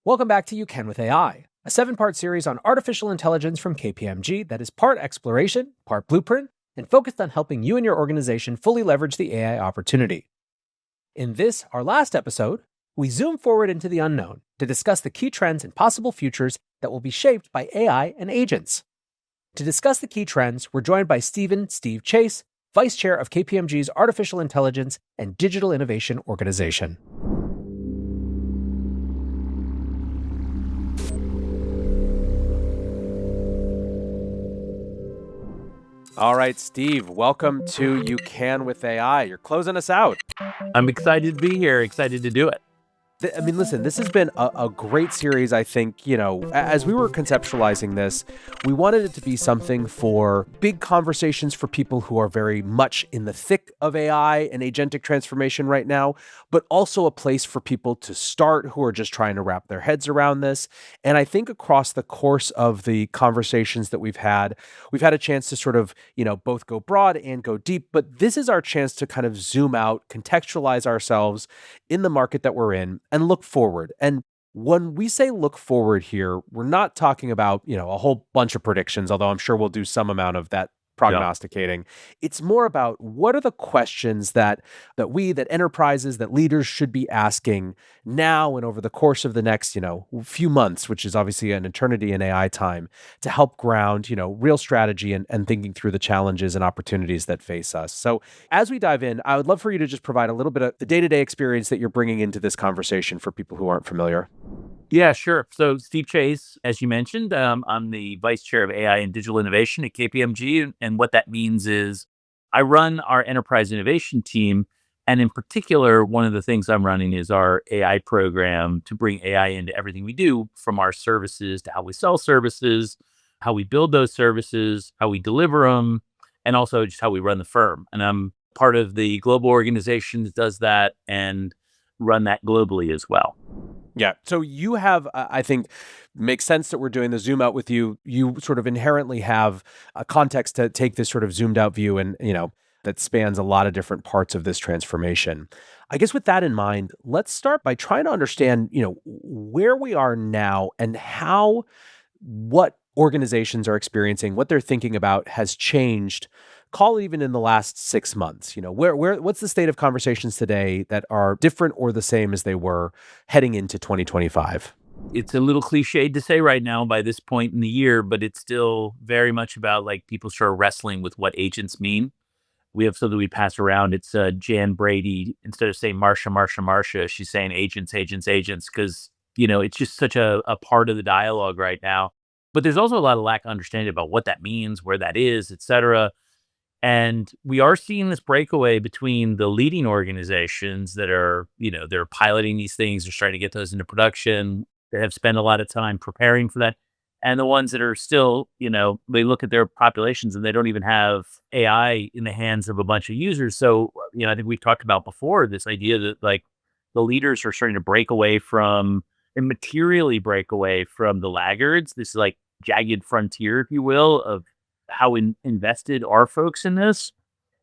Welcome back to You Can with AI, a 7-part series on artificial intelligence from KPMG that is part exploration, part blueprint, and focused on helping you and your organization fully leverage the AI opportunity. In this, our last episode, we zoom forward into the unknown to discuss the key trends and possible futures that will be shaped by AI and agents. To discuss the key trends, we're joined by Steve Chase, Vice Chair of KPMG's Artificial Intelligence and Digital Innovation Organization. All right, Steve, welcome to You Can with AI. You're closing us out. I'm excited to be here, excited to do it. I mean, listen, this has been a great series, I think. As we were conceptualizing this, we wanted it to be something for big conversations for people who are very much in the thick of AI and agentic transformation right now, but also a place for people to start who are just trying to wrap their heads around this. And I think across the course of the conversations that we've had a chance to sort of, both go broad and go deep, but this is our chance to kind of zoom out, contextualize ourselves in the market that we're in, and look forward. And when we say look forward here, we're not talking about, a whole bunch of predictions, although I'm sure we'll do some amount of that prognosticating. Yeah. It's more about what are the questions that enterprises, that leaders should be asking now and over the course of the next, few months, which is obviously an eternity in AI time, to help ground, real strategy and thinking through the challenges and opportunities that face us. So as we dive in, I would love for you to just provide a little bit of the day-to-day experience that you're bringing into this conversation for people who aren't familiar. Yeah, sure. So Steve Chase, as you mentioned, I'm the Vice Chair of AI and Digital Innovation at KPMG. And what that means is I run our enterprise innovation team. And in particular, one of the things I'm running is our AI program to bring AI into everything we do, from our services to how we sell services, how we build those services, how we deliver them, and also just how we run the firm. And I'm part of the global organization that does that and run that globally as well. Yeah. So you have, I think, makes sense that we're doing the zoom out with you. You sort of inherently have a context to take this sort of zoomed out view and, that spans a lot of different parts of this transformation. I guess with that in mind, let's start by trying to understand, where we are now and how what organizations are experiencing, what they're thinking about has changed. Call it even in the last 6 months. What's the state of conversations today that are different or the same as they were heading into 2025? It's a little cliched to say right now by this point in the year, but it's still very much about people sort of wrestling with what agents mean. We have something we pass around. It's Jan Brady. Instead of saying Marsha, she's saying agents, because, it's just such a part of the dialogue right now. But there's also a lot of lack of understanding about what that means, where that is, et cetera. And we are seeing this breakaway between the leading organizations that are, they're piloting these things, they're trying to get those into production. They have spent a lot of time preparing for that. And the ones that are still, they look at their populations and they don't even have AI in the hands of a bunch of users. So, I think we've talked about before this idea that the leaders are starting to break away from and materially break away from the laggards. This is jagged frontier, if you will, of how invested are folks in this.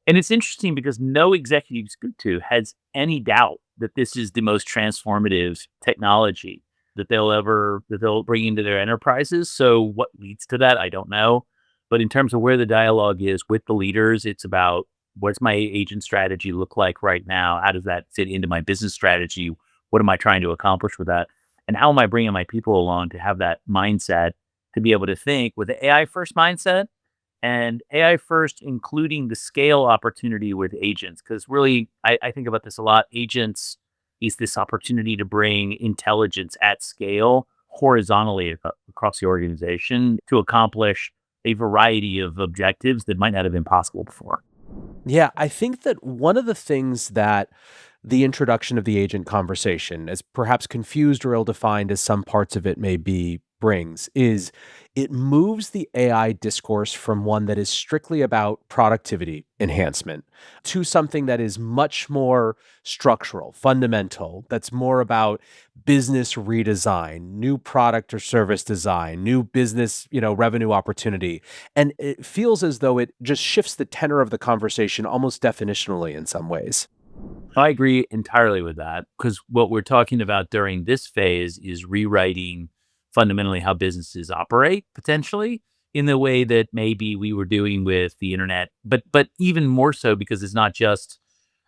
And it's interesting because no executive you speak to has any doubt that this is the most transformative technology that they'll bring into their enterprises. So what leads to that, I don't know. But in terms of where the dialogue is with the leaders, it's about what's my agent strategy look like right now? How does that fit into my business strategy? What am I trying to accomplish with that? And how am I bringing my people along to have that mindset, to be able to think with the AI first mindset? And AI first, including the scale opportunity with agents. Because really, I think about this a lot. Agents is this opportunity to bring intelligence at scale horizontally across the organization to accomplish a variety of objectives that might not have been possible before. Yeah, I think that one of the things that the introduction of the agent conversation, as perhaps confused or ill-defined as some parts of it may be, brings is it moves the AI discourse from one that is strictly about productivity enhancement to something that is much more structural, fundamental, that's more about business redesign, new product or service design, new business, revenue opportunity. And it feels as though it just shifts the tenor of the conversation almost definitionally in some ways. I agree entirely with that because what we're talking about during this phase is rewriting fundamentally how businesses operate potentially in the way that maybe we were doing with the internet, but even more so because it's not just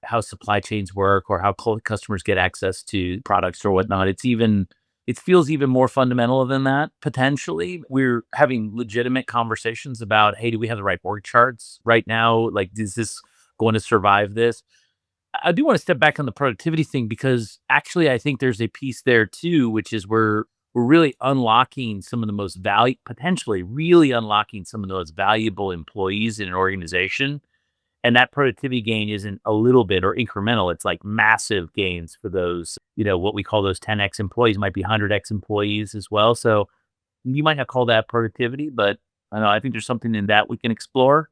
how supply chains work or how customers get access to products or whatnot. It feels even more fundamental than that. Potentially, we're having legitimate conversations about, hey, do we have the right org charts right now? Like, is this going to survive this? I do want to step back on the productivity thing because actually I think there's a piece there too, which is we're really unlocking some of the most value potentially really unlocking some of the most valuable employees in an organization. And that productivity gain isn't a little bit or incremental. It's like massive gains for those, what we call those 10x employees might be 100x employees as well. So you might not call that productivity, but I know I think there's something in that we can explore.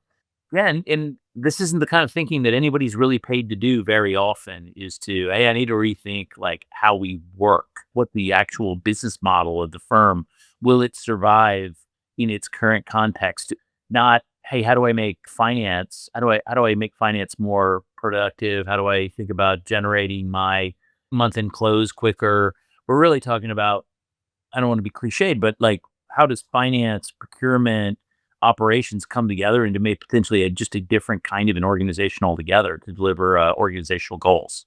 Yeah, and this isn't the kind of thinking that anybody's really paid to do very often is to, hey, I need to rethink like how we work, what the actual business model of the firm, will it survive in its current context? Not, hey, how do I make finance? How do I make finance more productive? How do I think about generating my month end close quicker? We're really talking about I don't want to be cliched, but like, how does finance, procurement, operations come together into make potentially just a different kind of an organization altogether to deliver organizational goals?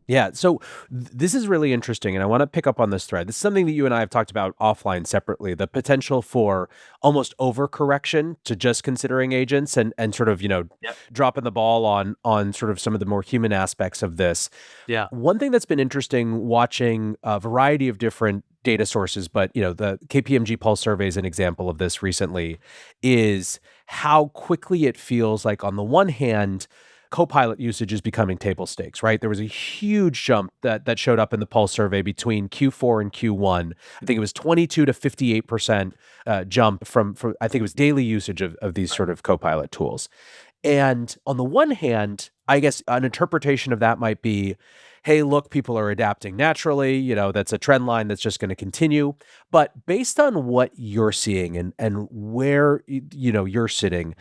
Yeah. So this is really interesting. And I want to pick up on this thread. This is something that you and I have talked about offline separately, the potential for almost overcorrection to just considering agents and sort of, Yep. dropping the ball on sort of some of the more human aspects of this. Yeah. One thing that's been interesting watching a variety of different data sources, but the KPMG Pulse survey is an example of this recently, is how quickly it feels like on the one hand, Copilot usage is becoming table stakes, right? There was a huge jump that showed up in the Pulse survey between Q4 and Q1. I think it was 22 to 58% jump from I think it was daily usage of these sort of Copilot tools. And on the one hand, I guess an interpretation of that might be, hey, look, people are adapting naturally. That's a trend line that's just going to continue. But based on what you're seeing and where you're sitting,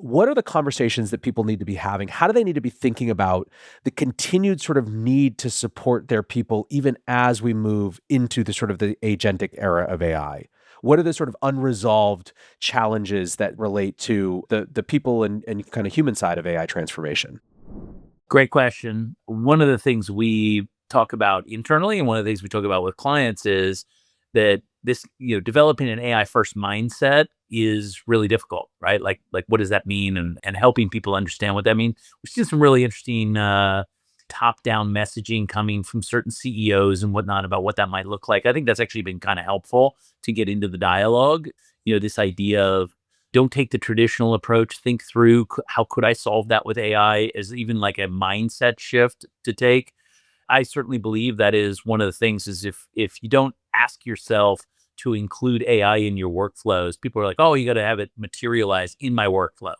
what are the conversations that people need to be having? How do they need to be thinking about the continued sort of need to support their people, even as we move into the sort of the agentic era of AI? What are the sort of unresolved challenges that relate to the people and kind of human side of AI transformation? Great question. One of the things we talk about internally and one of the things we talk about with clients is that this, developing an AI first mindset is really difficult, right? Like what does that mean and helping people understand what that means. We've seen some really interesting top down messaging coming from certain CEOs and whatnot about what that might look like. I think that's actually been kind of helpful to get into the dialogue. This idea of don't take the traditional approach. Think through how could I solve that with AI as even like a mindset shift to take. I certainly believe that is one of the things is if you don't ask yourself to include AI in your workflows, people are like, oh, you got to have it materialize in my workflow.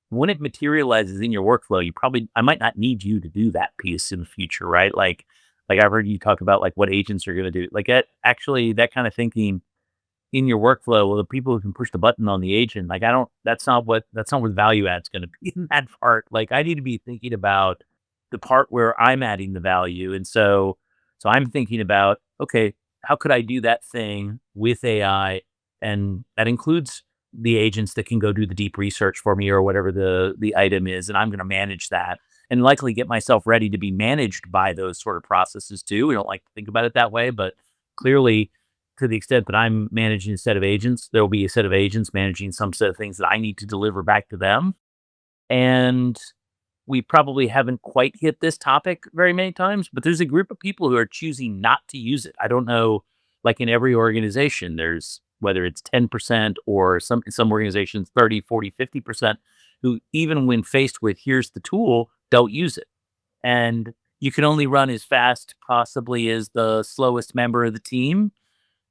When it materializes in your workflow, I might not need you to do that piece in the future, right? Like I've heard you talk about like what agents are going to do. Like that kind of thinking in your workflow, well, the people who can push the button on the agent, like I don't, that's not what value add's going to be in that part. Like I need to be thinking about the part where I'm adding the value. And so I'm thinking about, okay, how could I do that thing with AI? And that includes the agents that can go do the deep research for me or whatever the item is. And I'm going to manage that and likely get myself ready to be managed by those sort of processes too. We don't like to think about it that way, but clearly to the extent that I'm managing a set of agents, there will be a set of agents managing some set of things that I need to deliver back to them. And we probably haven't quite hit this topic very many times, but there's a group of people who are choosing not to use it. I don't know, like in every organization, there's whether it's 10% or some organizations 30, 40, 50% who even when faced with here's the tool, don't use it. And you can only run as fast possibly as the slowest member of the team,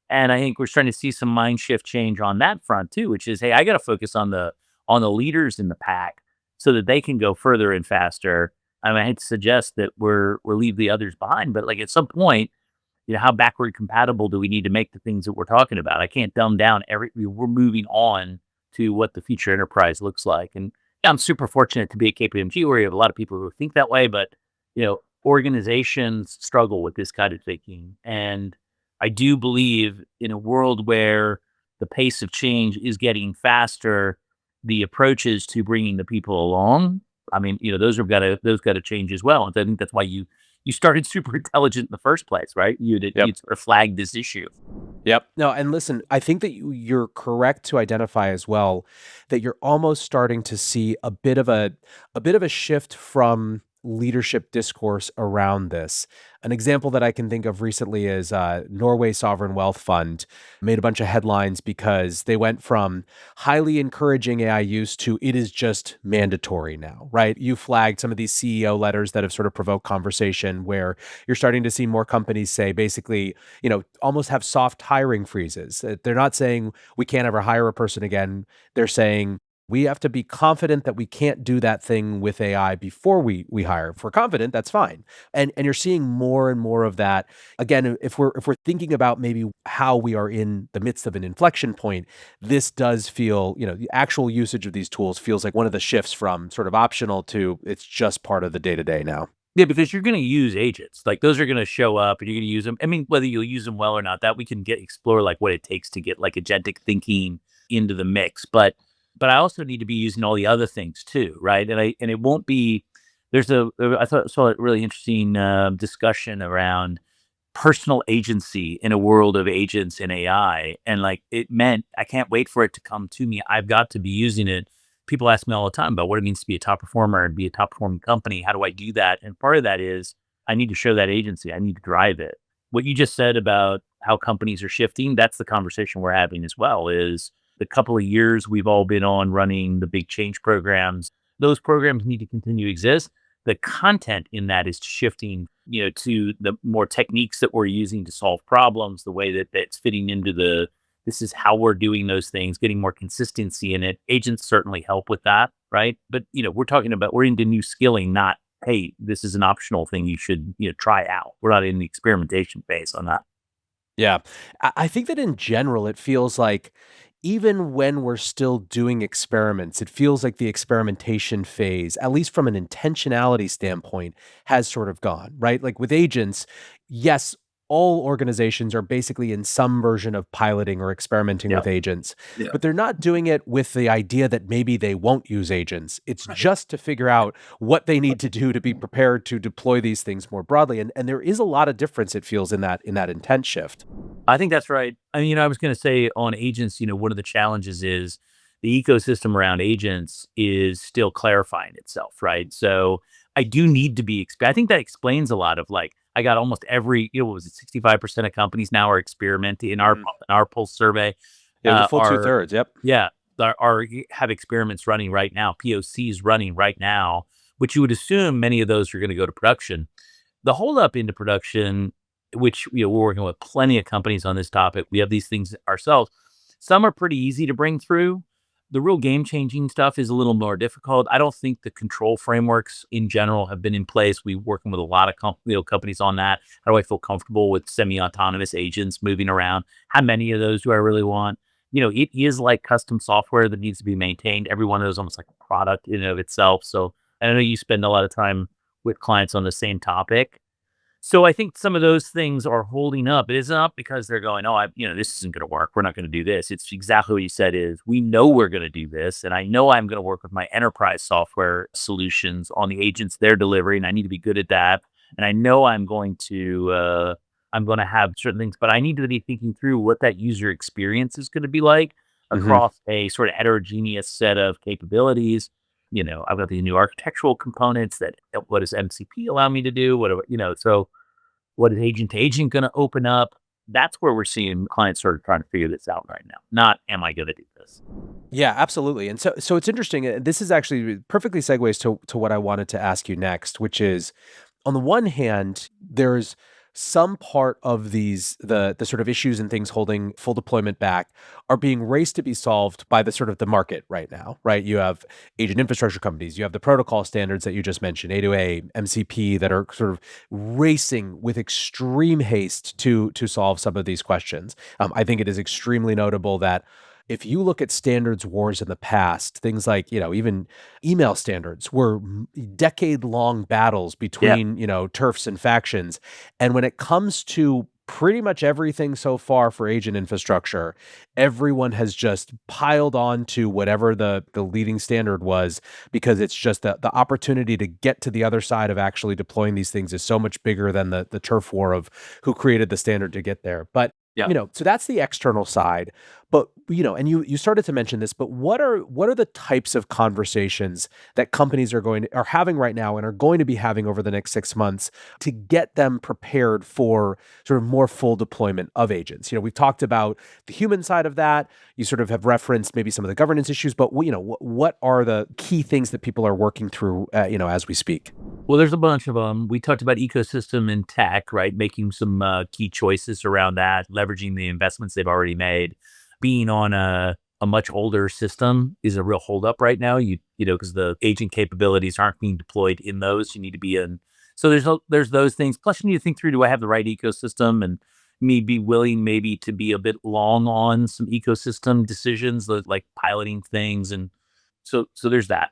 and I think we're starting to see some mind shift change on that front too, which is, hey, I got to focus on the leaders in the pack so that they can go further and faster. I mean, I hate to suggest that we're leave the others behind, but like at some point, how backward compatible do we need to make the things that we're talking about? I can't dumb down we're moving on to what the future enterprise looks like. And yeah, I'm super fortunate to be at KPMG where you have a lot of people who think that way, but Organizations struggle with this kind of thinking. And I do believe in a world where the pace of change is getting faster, the approaches to bringing the people along, I mean, those got to change as well. And I think that's why you started super intelligent in the first place, right? Yep. You'd sort of flagged this issue. Yep. No, and listen, I think that you're correct to identify as well that you're almost starting to see a bit of a shift from leadership discourse around this. An example that I can think of recently is Norway Sovereign Wealth Fund made a bunch of headlines because they went from highly encouraging AI use to it is just mandatory now, right? You flagged some of these CEO letters that have sort of provoked conversation where you're starting to see more companies say basically, almost have soft hiring freezes. They're not saying we can't ever hire a person again. They're saying we have to be confident that we can't do that thing with AI before we hire. If we're confident, that's fine. And you're seeing more and more of that. Again, if we're thinking about maybe how we are in the midst of an inflection point, this does feel, the actual usage of these tools feels like one of the shifts from sort of optional to it's just part of the day-to-day now. Yeah, because you're going to use agents. Like those are going to show up and you're going to use them. I mean, whether you'll use them well or not, that we can explore like what it takes to get like agentic thinking into the mix. But I also need to be using all the other things too, right? And it won't be. I thought saw a really interesting discussion around personal agency in a world of agents and AI. And like it meant I can't wait for it to come to me. I've got to be using it. People ask me all the time about what it means to be a top performer and be a top performing company. How do I do that? And part of that is I need to show that agency. I need to drive it. What you just said about how companies are shifting, that's the conversation we're having as well, is the couple of years we've all been on running the big change programs. Those programs need to continue to exist. The content in that is shifting, to the more techniques that we're using to solve problems, the way that that's fitting into this is how we're doing those things, getting more consistency in it. Agents certainly help with that, right? But we're into new skilling, not hey, this is an optional thing you should try out. We're not in the experimentation phase on that. Yeah. I think that in general, it feels like even when we're still doing experiments, it feels like the experimentation phase, at least from an intentionality standpoint, has sort of gone, right? Like with agents, yes, all organizations are basically in some version of piloting or experimenting Yeah. with agents, Yeah. but they're not doing it with the idea that maybe they won't use agents. It's Right. just to figure out what they need to do to be prepared to deploy these things more broadly. And there is a lot of difference, it feels, in that intent shift. I think that's right. I mean, I was going to say on agents, one of the challenges is the ecosystem around agents is still clarifying itself, right? So I do need to be, I think that explains a lot of like, I got almost every, what was it, 65% of companies now are experimenting in Mhm. our pulse survey, Yeah, it was a full two are, thirds. Yep. yeah, have experiments running right now, POCs running right now, which you would assume many of those are going to go to production. The hold up into production, which we're working with plenty of companies on this topic. We have these things ourselves. Some are pretty easy to bring through. The real game changing stuff is a little more difficult. I don't think the control frameworks in general have been in place. We're working with a lot of companies on that. How do I feel comfortable with semi autonomous agents moving around? How many of those do I really want? It is like custom software that needs to be maintained. Every one of those is almost like a product in and of itself. So I know you spend a lot of time with clients on the same topic. So I think some of those things are holding up. It is not because they're going, oh, this isn't going to work. We're not going to do this. It's exactly what you said is we know we're going to do this. And I know I'm going to work with my enterprise software solutions on the agents they're delivering. I need to be good at that. And I know I'm going to have certain things, but I need to be thinking through what that user experience is going to be like Hmm. across a sort of heterogeneous set of capabilities. I've got these new architectural components that what does MCP allow me to do? So what is agent to agent going to open up? That's where we're seeing clients sort of trying to figure this out right now. Not, am I going to do this? Yeah, absolutely. And so it's interesting. This is actually perfectly segues to what I wanted to ask you next, which is on the one hand, there's some part of the sort of issues and things holding full deployment back are being raced to be solved by the sort of the market right now, right? You have agent infrastructure companies, you have the protocol standards that you just mentioned, A2A, MCP, that are sort of racing with extreme haste to solve some of these questions. I think it is extremely notable that if you look at standards wars in the past, things like, even email standards were decade-long battles Yeah. between, turfs and factions. And when it comes to pretty much everything so far for agent infrastructure, everyone has just piled on to whatever the leading standard was, because it's just the opportunity to get to the other side of actually deploying these things is so much bigger than the turf war of who created the standard to get there. But Yeah. so that's the external side. But and you started to mention this, but what are the types of conversations that companies are having right now and are going to be having over the next 6 months to get them prepared for sort of more full deployment of agents? We've talked about the human side of that. You sort of have referenced maybe some of the governance issues, but what are the key things that people are working through, as we speak? Well, there's a bunch of them. We talked about ecosystem and tech, right? Making some key choices around that, leveraging the investments they've already made. Being on a much older system is a real holdup right now. Because the agent capabilities aren't being deployed in those. You need to be in. So there's those things. Plus, you need to think through: do I have the right ecosystem? And me be willing maybe to be a bit long on some ecosystem decisions, like piloting things, and so there's that.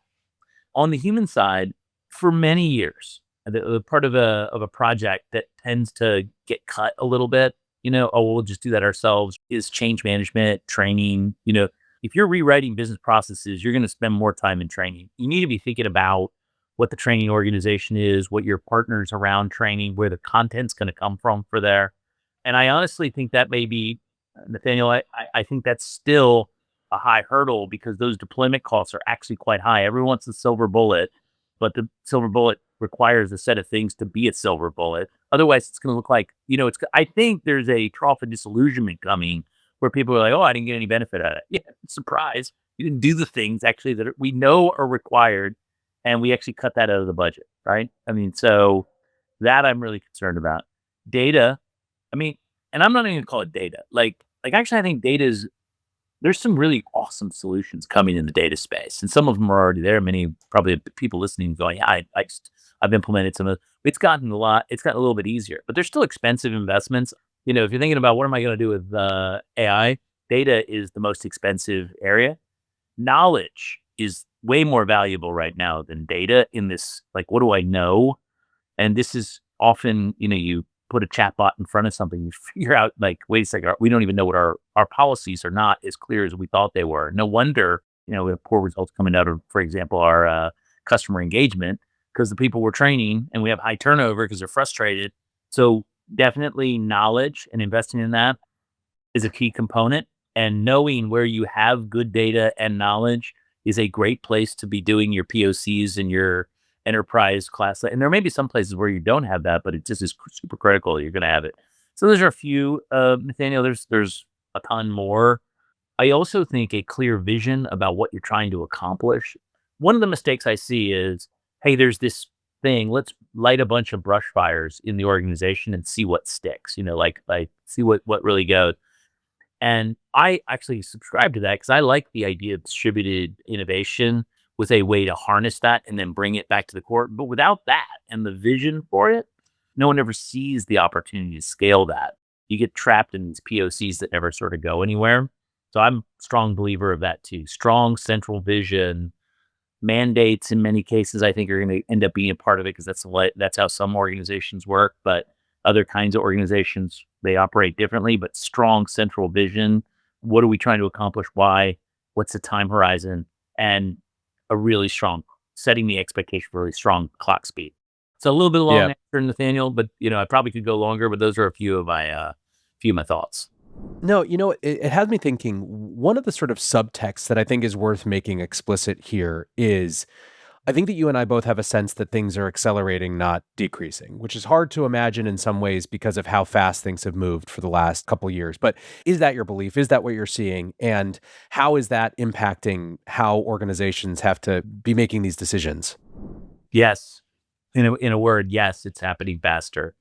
On the human side, for many years, the part of a project that tends to get cut a little bit, oh, we'll just do that ourselves, is change management, training. If you're rewriting business processes, you're going to spend more time in training. You need to be thinking about what the training organization is, what your partners around training, where the content's going to come from for there. And I honestly think that may be, Nathaniel, I think that's still a high hurdle because those deployment costs are actually quite high. Everyone wants a silver bullet, but the silver bullet requires a set of things to be a silver bullet. Otherwise, it's going to look like, I think there's a trough of disillusionment coming where people are like, oh, I didn't get any benefit out of it. Yeah, surprise. You didn't do the things actually that we know are required. And we actually cut that out of the budget, right? I mean, so that I'm really concerned about. Data, I mean, and I'm not even gonna call it data. Like actually, I think data is there's some really awesome solutions coming in the data space, and some of them are already there. Many probably people listening going, yeah, I've implemented some of. It's gotten a lot. It's gotten a little bit easier, but there's still expensive investments. If you're thinking about what am I going to do with AI, data is the most expensive area. Knowledge is way more valuable right now than data in this. Like, what do I know? And this is often, you put a chatbot in front of something, you figure out like, wait a second, we don't even know what our policies are not as clear as we thought they were. No wonder, we have poor results coming out of, for example, our customer engagement because the people we're training and we have high turnover because they're frustrated. So definitely knowledge and investing in that is a key component. And knowing where you have good data and knowledge is a great place to be doing your POCs and your enterprise class. And there may be some places where you don't have that, but it just is super critical. You're going to have it. So those are a few, Nathaniel. There's a ton more. I also think a clear vision about what you're trying to accomplish. One of the mistakes I see is, hey, there's this thing. Let's light a bunch of brush fires in the organization and see what sticks. Like see what really goes. And I actually subscribe to that because I like the idea of distributed innovation with a way to harness that and then bring it back to the core. But without that and the vision for it, no one ever sees the opportunity to scale that. You get trapped in these POCs that never sort of go anywhere. So I'm a strong believer of that too. Strong central vision, mandates in many cases, I think are going to end up being a part of it because that's how some organizations work. But other kinds of organizations, they operate differently, but strong central vision. What are we trying to accomplish? Why? What's the time horizon? And a really strong setting the expectation for really strong clock speed. It's a little bit long Yeah. answer, Nathaniel, but I probably could go longer, but those are a few of my thoughts. No, it has me thinking. One of the sort of subtexts that I think is worth making explicit here is I think that you and I both have a sense that things are accelerating, not decreasing, which is hard to imagine in some ways because of how fast things have moved for the last couple years. But is that your belief? Is that what you're seeing? And how is that impacting how organizations have to be making these decisions? Yes. In a word, yes, it's happening faster.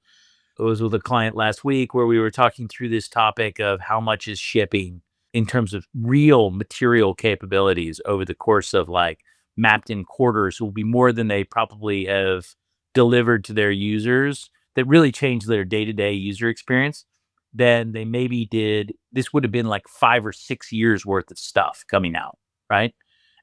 I was with a client last week where we were talking through this topic of how much is shipping in terms of real material capabilities over the course of like mapped in quarters will be more than they probably have delivered to their users that really change their day-to-day user experience. then they maybe did, this would have been like 5 or 6 years worth of stuff coming out, right?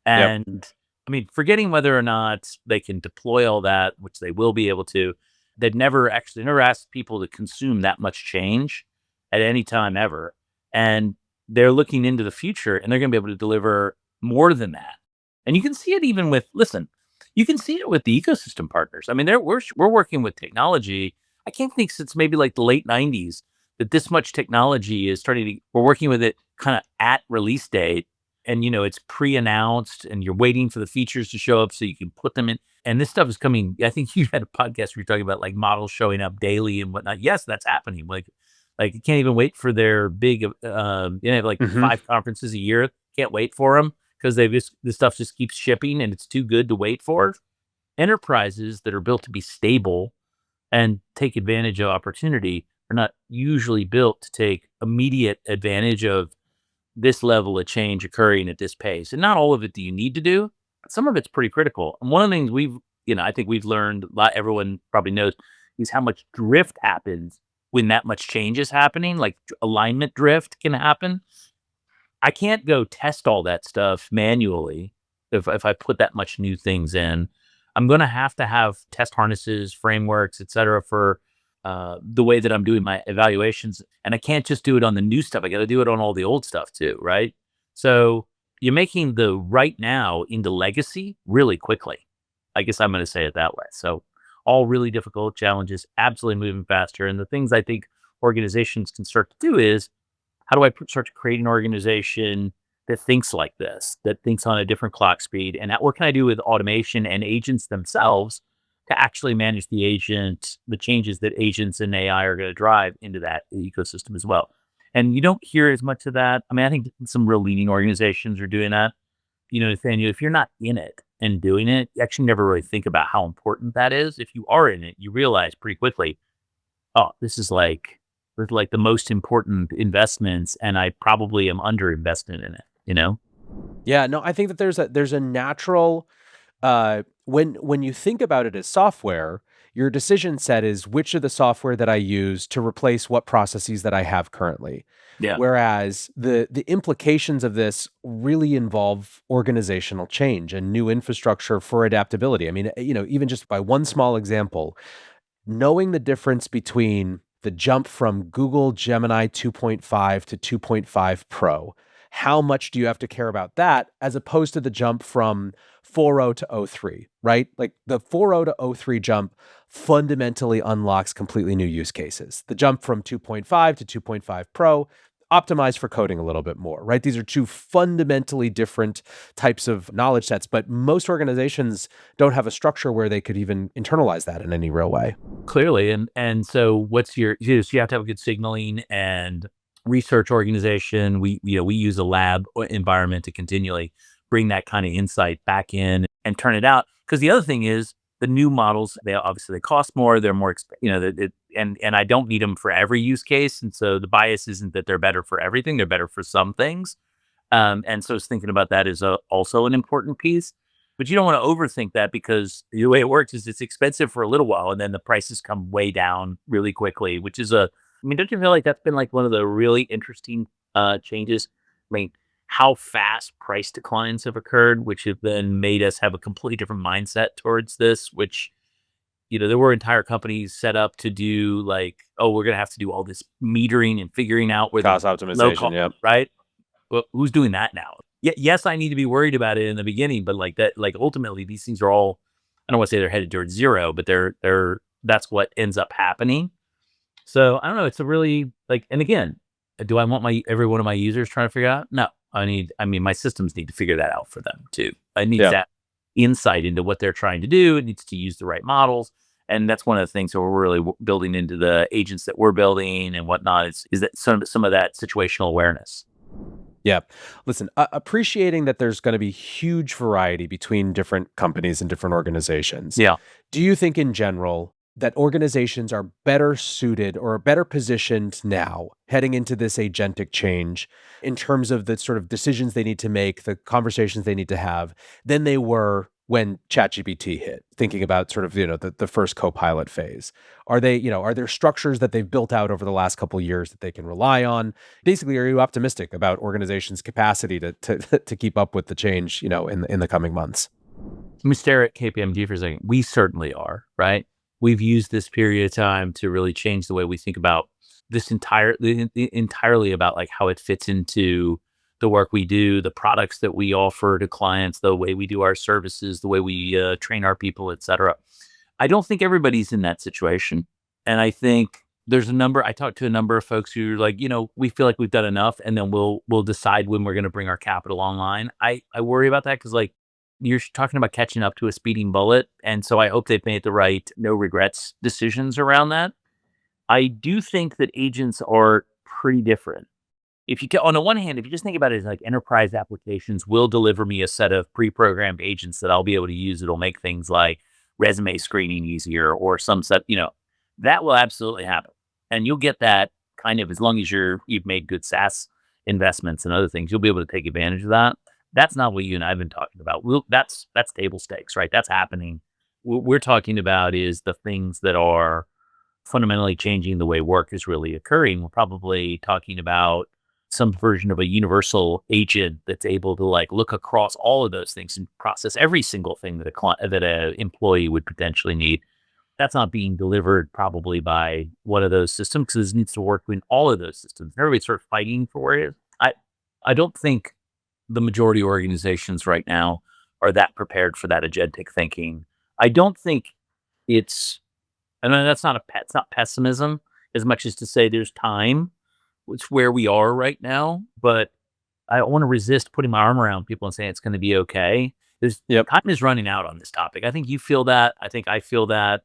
Yep. And I mean, forgetting whether or not they can deploy all that, which they will be able to, they never asked people to consume that much change at any time ever. And they're looking into the future and they're going to be able to deliver more than that. And you can see it even with, listen, you can see it with the ecosystem partners. I mean, we're working with technology. I can't think since maybe like the late 90s that this much technology is starting to, we're working with it kind of at release date. And, it's pre-announced and you're waiting for the features to show up so you can put them in. And this stuff is coming. I think you had a podcast where you're talking about like models showing up daily and whatnot. Yes, that's happening. Like you can't even wait for their big, have like Hmm. 5 conferences a year. Can't wait for them because this stuff just keeps shipping and it's too good to wait for. Enterprises that are built to be stable and take advantage of opportunity are not usually built to take immediate advantage of this level of change occurring at this pace. And not all of it do you need to do. Some of it's pretty critical. And one of the things I think we've learned, a lot, everyone probably knows, is how much drift happens when that much change is happening. Like alignment drift can happen. I can't go test all that stuff manually if I put that much new things in. I'm going to have test harnesses, frameworks, et cetera, for the way that I'm doing my evaluations. And I can't just do it on the new stuff. I got to do it on all the old stuff too, right? So you're making the right now into legacy really quickly. I guess I'm going to say it that way. So all really difficult challenges, absolutely moving faster. And the things I think organizations can start to do is, how do I start to create an organization that thinks like this, that thinks on a different clock speed? And what can I do with automation and agents themselves to actually manage the changes that agents and AI are going to drive into that ecosystem as well? And you don't hear as much of that. I mean, I think some real leading organizations are doing that. Nathaniel, if you're not in it and doing it, you actually never really think about how important that is. If you are in it, you realize pretty quickly, oh, this is like the most important investments, and I probably am underinvested in it. Yeah, no, I think that there's a natural when you think about it as software, your decision set is which of the software that I use to replace what processes that I have currently. Yeah. Whereas the implications of this really involve organizational change and new infrastructure for adaptability. I mean, even just by one small example, knowing the difference between the jump from Google Gemini 2.5 to 2.5 Pro, how much do you have to care about that as opposed to the jump from 4.0 to 0.3, right? Like the 4.0 to 0.3 jump fundamentally unlocks completely new use cases. The jump from 2.5 to 2.5 Pro optimized for coding a little bit more, right? These are two fundamentally different types of knowledge sets, but most organizations don't have a structure where they could even internalize that in any real way. Clearly. And so what's you have to have a good signaling and research organization. We use a lab environment to continually bring that kind of insight back in and turn it out. Because the other thing is the new models, they cost more, they're more and I don't need them for every use case. And so the bias isn't that they're better for everything, they're better for some things. And so thinking about that is also an important piece. But you don't want to overthink that, because the way it works is it's expensive for a little while and then the prices come way down really quickly, which is I mean, don't you feel like that's been like one of the really interesting changes? I mean, how fast price declines have occurred, which have then made us have a completely different mindset towards this, which, there were entire companies set up to do like, oh, we're going to have to do all this metering and figuring out where Cost the low optimization, cost, yep. right? Well, who's doing that now? Yes, I need to be worried about it in the beginning, but like that, like ultimately these things are all, I don't want to say they're headed towards zero, but that's what ends up happening. So I don't know. It's a really and again, do I want every one of my users trying to figure out? No, my systems need to figure that out for them too. I need that insight into what they're trying to do. It needs to use the right models. And that's one of the things that we're really building into the agents that we're building and whatnot is that some of that situational awareness. Yeah. Listen, appreciating that there's going to be huge variety between different companies and different organizations. Yeah. Do you think in general that organizations are better suited or better positioned now heading into this agentic change in terms of the sort of decisions they need to make, the conversations they need to have than they were when ChatGPT hit, thinking about sort of, the first Copilot phase? Are they, are there structures that they've built out over the last couple of years that they can rely on? Basically, are you optimistic about organizations' capacity to keep up with the change, in the coming months? Let me stare at KPMG for a second. We certainly are, right? We've used this period of time to really change the way we think about this entirely about like how it fits into the work we do, the products that we offer to clients, the way we do our services, the way we train our people, et cetera. I don't think everybody's in that situation. And I think I talked to a number of folks who are like, we feel like we've done enough and then we'll decide when we're going to bring our capital online. I worry about that because like you're talking about catching up to a speeding bullet. And so I hope they've made the right no regrets decisions around that. I do think that agents are pretty different. On the one hand, if you just think about it as like enterprise applications will deliver me a set of pre-programmed agents that I'll be able to use. It'll make things like resume screening easier or some set, that will absolutely happen. And you'll get that kind of as long as you've made good SaaS investments and other things, you'll be able to take advantage of that. That's not what you and I've been talking about. That's table stakes, right? That's happening. What we're talking about is the things that are fundamentally changing the way work is really occurring. We're probably talking about some version of a universal agent that's able to like look across all of those things and process every single thing that a employee would potentially need. That's not being delivered probably by one of those systems because it needs to work in all of those systems. Everybody's sort of fighting for where it is. I don't think the majority organizations right now are that prepared for that agentic thinking. I don't think it's, and that's not it's not pessimism as much as to say there's time. It's where we are right now, but I want to resist putting my arm around people and saying it's going to be okay. Yep. Time is running out on this topic. I think you feel that. I think I feel that.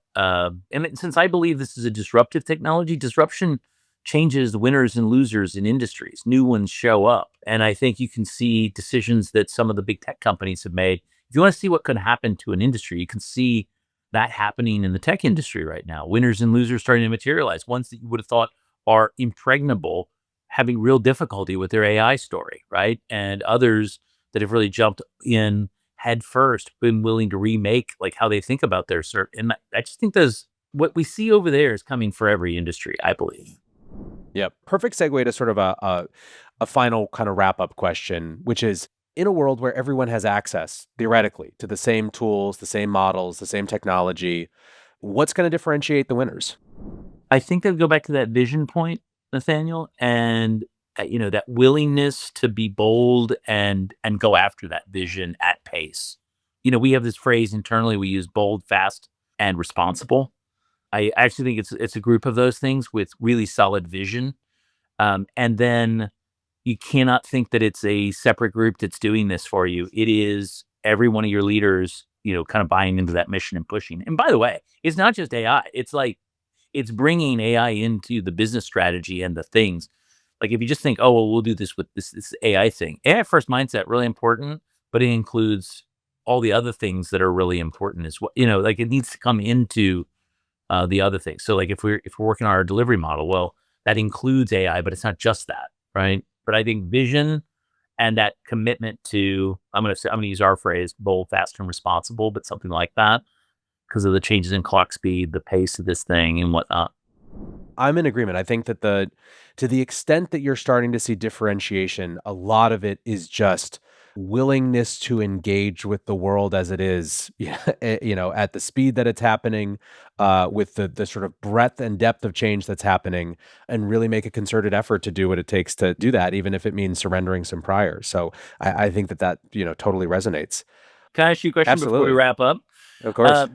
Since I believe this is a disruptive technology, disruption changes winners and losers in industries. New ones show up. And I think you can see decisions that some of the big tech companies have made. If you want to see what could happen to an industry, you can see that happening in the tech industry right now. Winners and losers starting to materialize. Ones that you would have thought are impregnable, having real difficulty with their AI story, right? And others that have really jumped in head first, been willing to remake like how they think about their cert. And I just think what we see over there is coming for every industry, I believe. Yeah. Perfect segue to sort of a final kind of wrap up question, which is in a world where everyone has access theoretically to the same tools, the same models, the same technology, what's going to differentiate the winners? I think they'll go back to that vision point, Nathaniel, and that willingness to be bold and go after that vision at pace. We have this phrase internally. We use bold, fast, and responsible. I actually think it's a group of those things with really solid vision, and then you cannot think that it's a separate group that's doing this for you. It is every one of your leaders, kind of buying into that mission and pushing. And by the way, it's not just AI. It's like it's bringing AI into the business strategy and the things. Like if you just think, oh, well, we'll do this with this AI thing. AI first mindset, really important, but it includes all the other things that are really important as well. Like it needs to come into the other things. So like if we're working on our delivery model, well, that includes AI, but it's not just that, right? But I think vision and that commitment to, I'm going to use our phrase, bold, fast, and responsible, but something like that because of the changes in clock speed, the pace of this thing and whatnot. I'm in agreement. I think that to the extent that you're starting to see differentiation, a lot of it is just willingness to engage with the world as it is, at the speed that it's happening, with the sort of breadth and depth of change that's happening, and really make a concerted effort to do what it takes to do that, even if it means surrendering some prior. So I think that totally resonates. Can I ask you a question before we wrap up? Of course.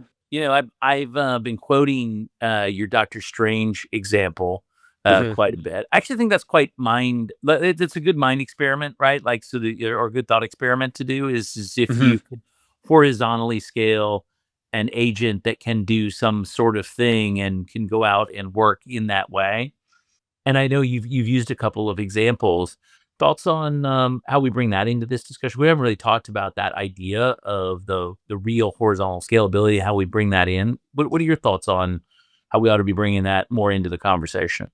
I've been quoting your Doctor Strange example Mhm. quite a bit. I actually think that's quite it's a good mind experiment, right? Like, or a good thought experiment to do is if Mhm. you could horizontally scale an agent that can do some sort of thing and can go out and work in that way. And I know you've used a couple of examples. Thoughts on how we bring that into this discussion? We haven't really talked about that idea of the real horizontal scalability, how we bring that in. What are your thoughts on how we ought to be bringing that more into the conversation?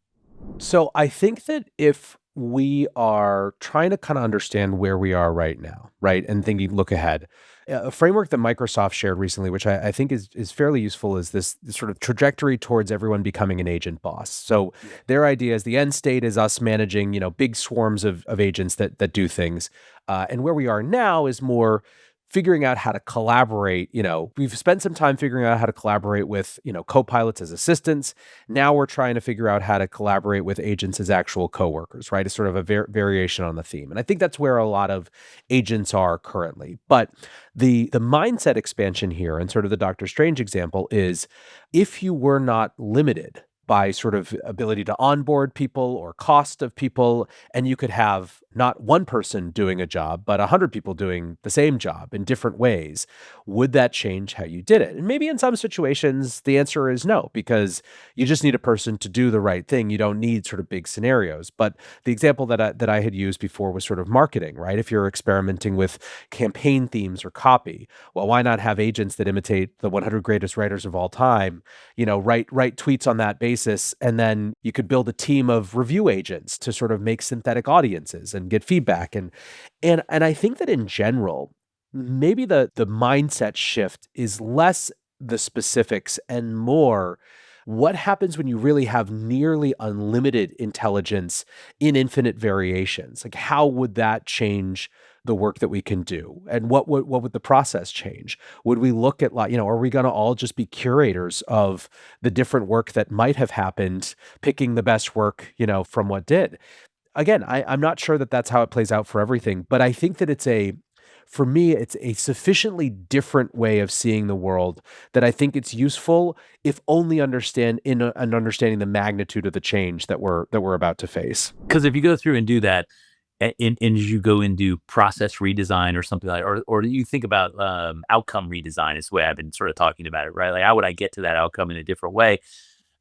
So I think that if we are trying to kind of understand where we are right now, right? And thinking, look ahead. A framework that Microsoft shared recently, which I think is fairly useful, is this sort of trajectory towards everyone becoming an agent boss. So their idea is the end state is us managing, big swarms of agents that do things. And where we are now is more figuring out how to collaborate. We've spent some time figuring out how to collaborate with, co-pilots as assistants. Now we're trying to figure out how to collaborate with agents as actual coworkers, right? It's sort of a variation on the theme. And I think that's where a lot of agents are currently. But the mindset expansion here, and sort of the Doctor Strange example, is if you were not limited by sort of ability to onboard people or cost of people, and you could have not one person doing a job, but 100 people doing the same job in different ways, would that change how you did it? And maybe in some situations, the answer is no, because you just need a person to do the right thing. You don't need sort of big scenarios. But the example that I had used before was sort of marketing, right? If you're experimenting with campaign themes or copy, well, why not have agents that imitate the 100 greatest writers of all time, write tweets on that basis, and then you could build a team of review agents to sort of make synthetic audiences and get feedback. And I think that in general, maybe the mindset shift is less the specifics and more what happens when you really have nearly unlimited intelligence in infinite variations. Like, how would that change the work that we can do? And what would the process change? Would we look at, are we going to all just be curators of the different work that might have happened, picking the best work, from what did? Again, I'm not sure that that's how it plays out for everything, but I think that for me, it's a sufficiently different way of seeing the world that I think it's useful, if only understanding the magnitude of the change that we're about to face. Because if you go through and do that, and as you go and do process redesign or something like, or you think about outcome redesign is the way I've been sort of talking about it, right? Like, how would I get to that outcome in a different way?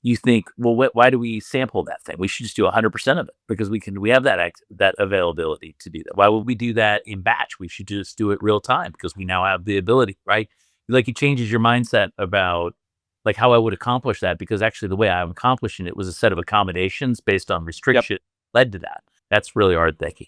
You think, well, why do we sample that thing? We should just do 100% of it because we have that availability to do that. Why would we do that in batch? We should just do it real time because we now have the ability, right? Like, it changes your mindset about like how I would accomplish that, because actually the way I'm accomplishing it was a set of accommodations based on Yep. restriction led to that. That's really hard thinking.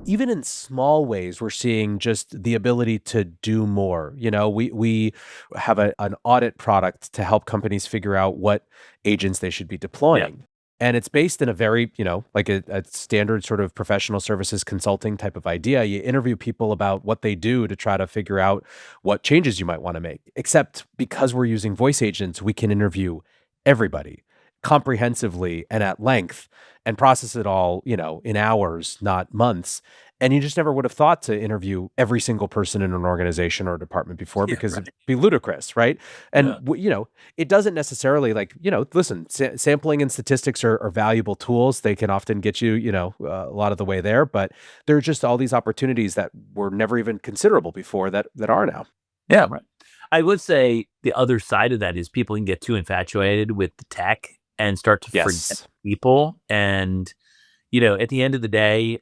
Even in small ways, we're seeing just the ability to do more. We have an audit product to help companies figure out what agents they should be Yeah. deploying. And it's based in a very, like a standard sort of professional services consulting type of idea. You interview people about what they do to try to figure out what changes you might want to make. Except because we're using voice agents, we can interview everybody comprehensively and at length and process it all, in hours, not months. And you just never would have thought to interview every single person in an organization or department before, Yeah, because right. it'd be ludicrous, right? And Yeah. it doesn't necessarily, like, listen, sampling and statistics are valuable tools. They can often get you, a lot of the way there, but there are just all these opportunities that were never even considerable before that are now. Yeah, right. I would say the other side of that is people can get too infatuated with the tech and start to forget Yes. people. And, at the end of the day,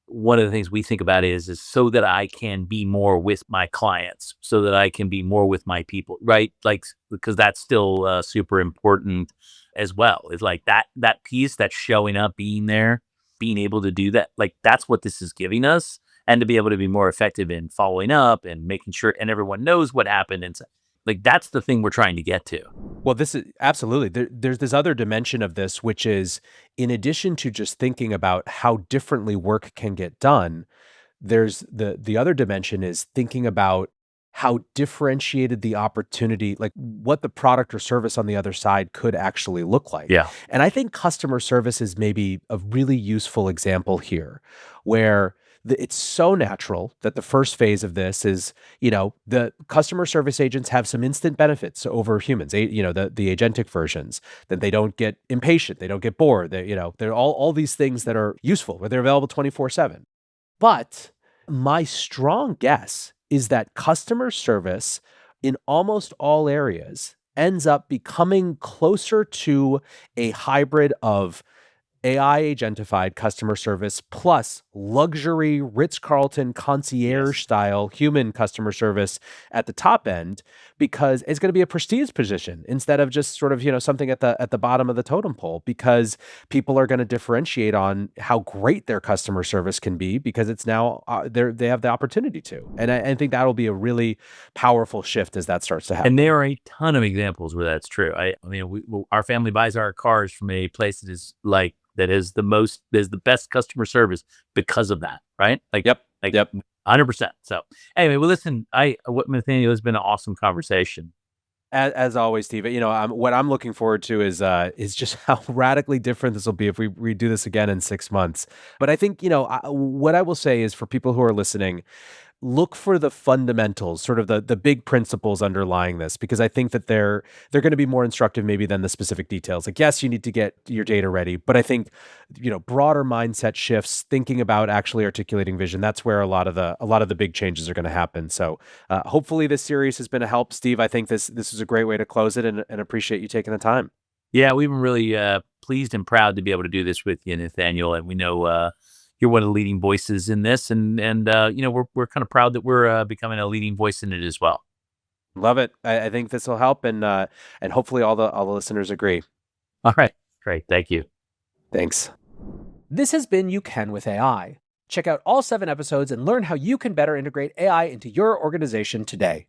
one of the things we think about is so that I can be more with my clients, so that I can be more with my people, right? Like, because that's still super important as well. It's like that piece, that's showing up, being there, being able to do that. Like, that's what this is giving us, and to be able to be more effective in following up and making sure and everyone knows what happened. And so, like, that's the thing we're trying to get to. Well, this is absolutely, there's this other dimension of this, which is, in addition to just thinking about how differently work can get done, there's the other dimension is thinking about how differentiated the opportunity, like what the product or service on the other side could actually look like. Yeah. And I think customer service is maybe a really useful example here, where it's so natural that the first phase of this is, the customer service agents have some instant benefits over humans, the agentic versions, that they don't get impatient, they don't get bored, they're all these things that are useful, where they're available 24/7. But my strong guess is that customer service in almost all areas ends up becoming closer to a hybrid of AI agentified customer service plus luxury Ritz-Carlton concierge style human customer service at the top end, because it's going to be a prestige position instead of just sort of, something at the bottom of the totem pole, because people are going to differentiate on how great their customer service can be because it's now they have the opportunity to. And I think that'll be a really powerful shift as that starts to happen. And there are a ton of examples where that's true. I mean, our family buys our cars from a place that is the best customer service because of that, right? Yep. 100%. So anyway, well, listen, Nathaniel, has been an awesome conversation. As always, Steve, what I'm looking forward to is just how radically different this will be if we redo this again in 6 months. But I think, what I will say is, for people who are listening, look for the fundamentals, sort of the big principles underlying this, because I think that they're going to be more instructive maybe than the specific details. Like, yes, you need to get your data ready, but I think, broader mindset shifts, thinking about actually articulating vision, that's where a lot of the big changes are going to happen. So hopefully this series has been a help, Steve. I think this is a great way to close it, and appreciate you taking the time. Yeah, we've been really pleased and proud to be able to do this with you, Nathaniel, and we know you're one of the leading voices in this, and we're kind of proud that we're becoming a leading voice in it as well. Love it. I think this will help, and hopefully all the listeners agree. All right, great, thank you. Thanks. This has been You Can with AI. Check out all 7 episodes and learn how you can better integrate AI into your organization today.